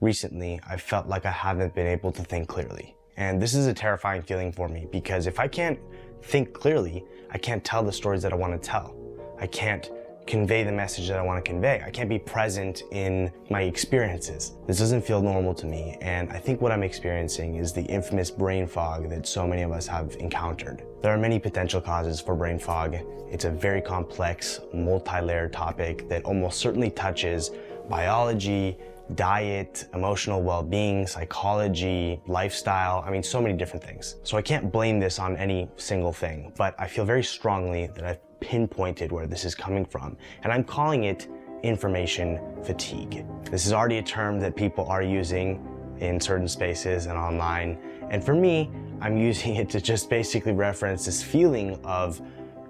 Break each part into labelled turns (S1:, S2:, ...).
S1: recently I've felt like I haven't been able to think clearly. And this is a terrifying feeling for me because if I can't think clearly, I can't tell the stories that I want to tell. I can't convey the message that I want to convey. I can't be present in my experiences. This doesn't feel normal to me, and I think what I'm experiencing is the infamous brain fog that so many of us have encountered. There are many potential causes for brain fog. It's a very complex, multi-layered topic that almost certainly touches biology, diet, emotional well-being, psychology, lifestyle, I mean, so many different things. So I can't blame this on any single thing, but I feel very strongly that I've pinpointed where this is coming from, and I'm calling it information fatigue. This is already a term that people are using in certain spaces and online, and for me, I'm using it to just basically reference this feeling of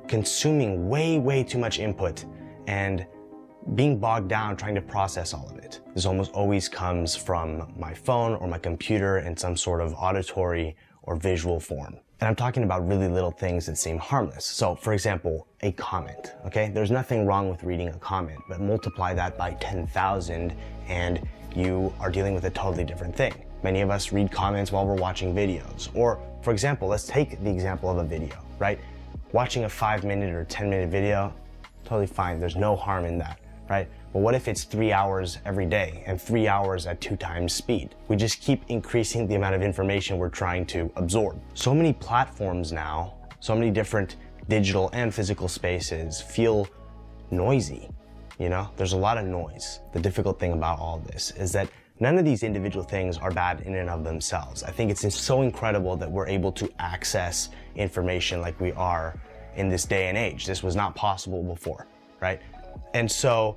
S1: consuming way too much input and being bogged down trying to process all of it. This almost always comes from my phone or my computer in some sort of auditory or visual form. And I'm talking about really little things that seem harmless. So for example, a comment, okay? There's nothing wrong with reading a comment, but multiply that by 10,000 and you are dealing with a totally different thing. Many of us read comments while we're watching videos. Or for example, let's take the example of a video, right? Watching a 5-minute or 10-minute video, totally fine. There's no harm in that, right? But what if it's 3 hours every day and 3 hours at 2 times speed? We just keep increasing the amount of information we're trying to absorb. So many platforms now, so many different digital and physical spaces feel noisy, you know? There's a lot of noise. The difficult thing about all this is that none of these individual things are bad in and of themselves. I think it's so incredible that we're able to access information like we are in this day and age. This was not possible before, right? And so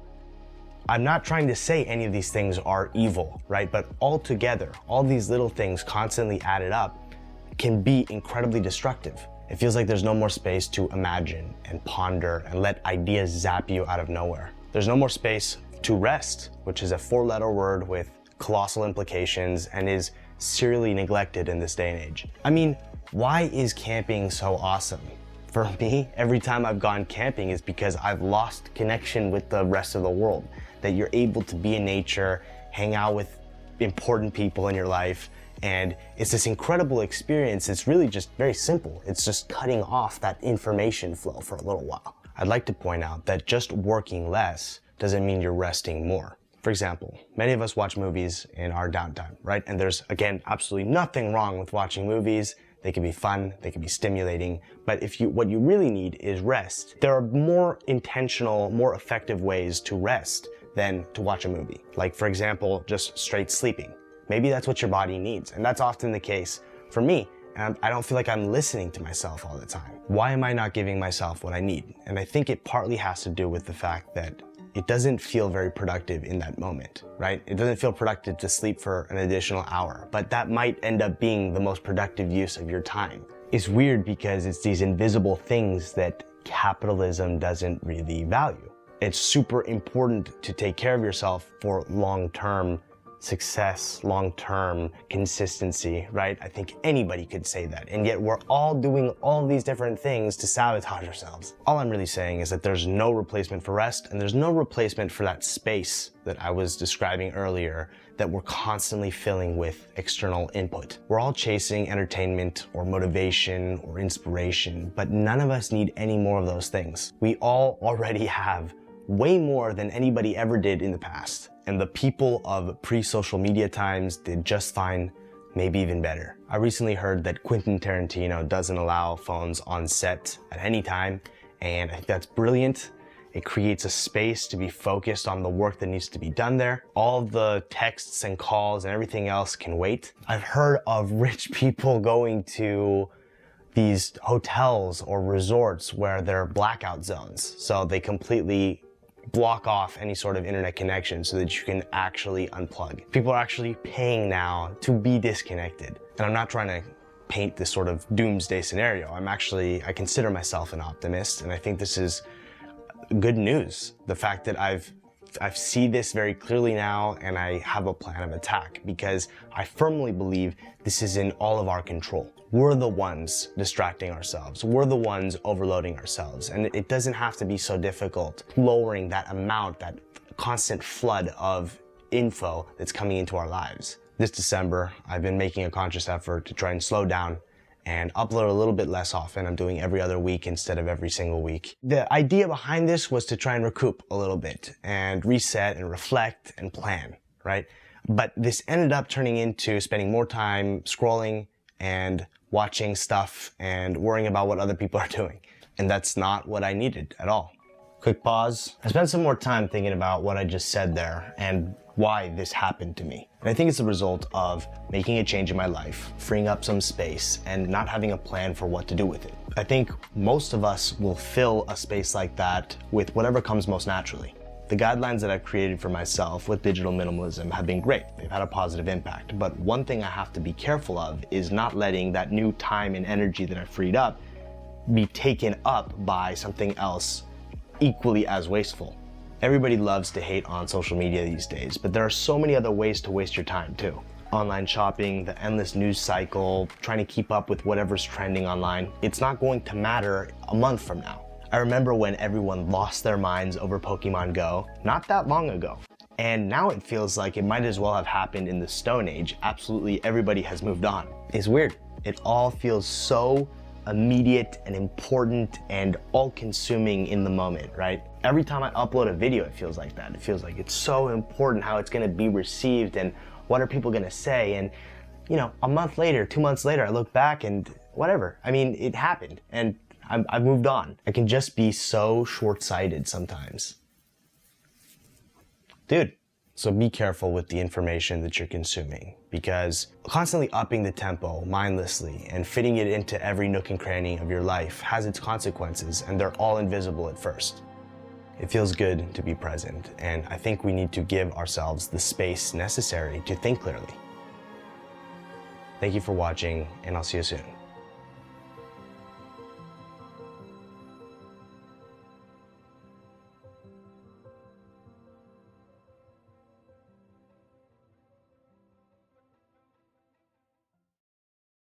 S1: I'm not trying to say any of these things are evil, right? But altogether, all these little things constantly added up can be incredibly destructive. It feels like there's no more space to imagine and ponder and let ideas zap you out of nowhere. There's no more space to rest, which is a 4-letter word with colossal implications and is serially neglected in this day and age. I mean, why is camping so awesome? For me, every time I've gone camping is because I've lost connection with the rest of the world. That you're able to be in nature, hang out with important people in your life, and it's this incredible experience. It's really just very simple. It's just cutting off that information flow for a little while. I'd like to point out that just working less doesn't mean you're resting more. For example, many of us watch movies in our downtime, right? And there's, again, absolutely nothing wrong with watching movies. They can be fun, they can be stimulating, but what you really need is rest. There are more intentional, more effective ways to rest than to watch a movie. Like for example, just straight sleeping. Maybe that's what your body needs, and that's often the case for me. And I don't feel like I'm listening to myself all the time. Why am I not giving myself what I need? And I think it partly has to do with the fact that it doesn't feel very productive in that moment, right? It doesn't feel productive to sleep for an additional hour, but that might end up being the most productive use of your time. It's weird because it's these invisible things that capitalism doesn't really value. It's super important to take care of yourself for long-term success, long-term consistency, right? I think anybody could say that, and yet we're all doing all these different things to sabotage ourselves. All I'm really saying is that there's no replacement for rest, and there's no replacement for that space that I was describing earlier that we're constantly filling with external input. We're all chasing entertainment or motivation or inspiration, but none of us need any more of those things. We all already have way more than anybody ever did in the past. And the people of pre-social media times did just fine, maybe even better. I recently heard that Quentin Tarantino doesn't allow phones on set at any time, and I think that's brilliant. It creates a space to be focused on the work that needs to be done there. All the texts and calls and everything else can wait. I've heard of rich people going to these hotels or resorts where there are blackout zones, so they completely block off any sort of internet connection so that you can actually unplug. People are actually paying now to be disconnected. And I'm not trying to paint this sort of doomsday scenario. I consider myself an optimist, and I think this is good news. The fact that I see this very clearly now, and I have a plan of attack because I firmly believe this is in all of our control. We're the ones distracting ourselves. We're the ones overloading ourselves. And it doesn't have to be so difficult lowering that amount, that constant flood of info that's coming into our lives. This December, I've been making a conscious effort to try and slow down and upload a little bit less often. I'm doing every other week instead of every single week. The idea behind this was to try and recoup a little bit and reset and reflect and plan, right? But this ended up turning into spending more time scrolling and watching stuff and worrying about what other people are doing. And that's not what I needed at all. Quick pause. I spent some more time thinking about what I just said there and why this happened to me. And I think it's a result of making a change in my life, freeing up some space, and not having a plan for what to do with it. I think most of us will fill a space like that with whatever comes most naturally. The guidelines that I've created for myself with digital minimalism have been great. They've had a positive impact. But one thing I have to be careful of is not letting that new time and energy that I freed up be taken up by something else equally as wasteful. Everybody loves to hate on social media these days, but there are so many other ways to waste your time too. Online shopping, the endless news cycle, trying to keep up with whatever's trending online. It's not going to matter a month from now. I remember when everyone lost their minds over Pokemon Go, not that long ago. And now it feels like it might as well have happened in the Stone Age. Absolutely everybody has moved on. It's weird. It all feels so immediate and important and all-consuming in the moment, right? Every time I upload a video, it feels like that. It feels like it's so important how it's gonna be received and what are people gonna say. And you know, a month later, 2 months later, I look back and whatever. I mean, it happened and I've moved on. I can just be so short-sighted sometimes. Dude. So be careful with the information that you're consuming, because constantly upping the tempo mindlessly and fitting it into every nook and cranny of your life has its consequences, and they're all invisible at first. It feels good to be present, and I think we need to give ourselves the space necessary to think clearly. Thank you for watching, and I'll see you soon.